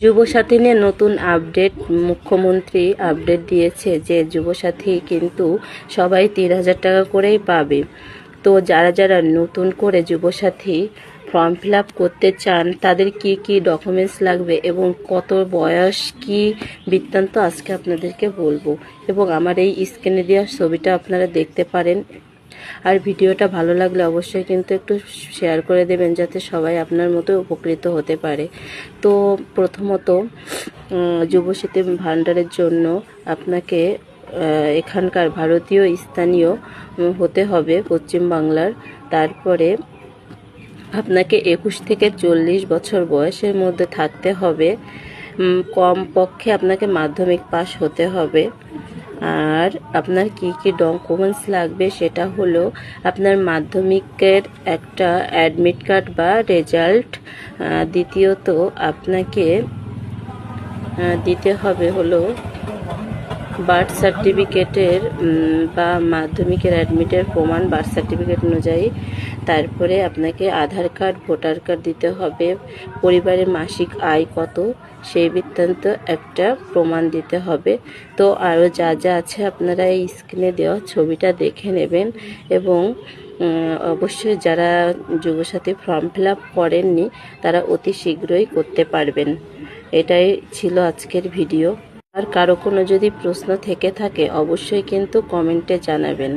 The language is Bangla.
যুবসাথী নিয়ে নতুন আপডেট। মুখ্যমন্ত্রী আপডেট দিয়েছে যে যুবসাথী কিন্তু সবাই 3,000 টাকা করেই পাবে। তো যারা যারা নতুন করে যুবসাথী ফর্ম ফিল আপ করতে চান তাদের কি কি ডকুমেন্টস লাগবে এবং কত বয়স কি বৃত্তান্ত আজকে আপনাদেরকে বলবো, এবং আমার এই স্ক্রিনে দেওয়া ছবিটা আপনারা দেখতে পারেন। আর ভিডিওটা ভালো লাগলে অবশ্যই কিন্তু একটু শেয়ার করে দেবেন যাতে সবাই আপনার মতো উপকৃত হতে পারে। তো প্রথমত যুবসাথী ভাণ্ডারের জন্য আপনাকে এখানকার ভারতীয় স্থানীয় হতে হবে পশ্চিমবাংলার। তারপরে আপনাকে 21 থেকে 40 বছর বয়সের মধ্যে থাকতে হবে। কমপক্ষে আপনাকে মাধ্যমিক পাস হতে হবে। আর আপনার কি কি ডকুমেন্টস লাগবে সেটা হলো আপনার মাধ্যমিকের একটা অ্যাডমিট কার্ড বা রেজাল্ট। দ্বিতীয়ত আপনাকে দিতে হবে হলো বার্থ সার্টিফিকেটের বা মাধ্যমিকের অ্যাডমিটের প্রমাণ বার্থ সার্টিফিকেট অনুযায়ী। তারপরে আপনাকে আধার কার্ড, ভোটার কার্ড দিতে হবে। পরিবারের মাসিক আয় কত সেই বৃত্তান্ত একটা প্রমাণ দিতে হবে। তো আরও যা যা আছে আপনারা এই স্ক্রিনে দেওয়া ছবিটা দেখে নেবেন। এবং অবশ্যই যারা যুবসাথী ফর্ম ফিল আপ করেননি তারা অতি শীঘ্রই করতে পারবেন। এটাই ছিল আজকের ভিডিও। আর কারো কোনো যদি প্রশ্ন থেকে থাকে অবশ্যই কিন্তু কমেন্টে জানাবেন।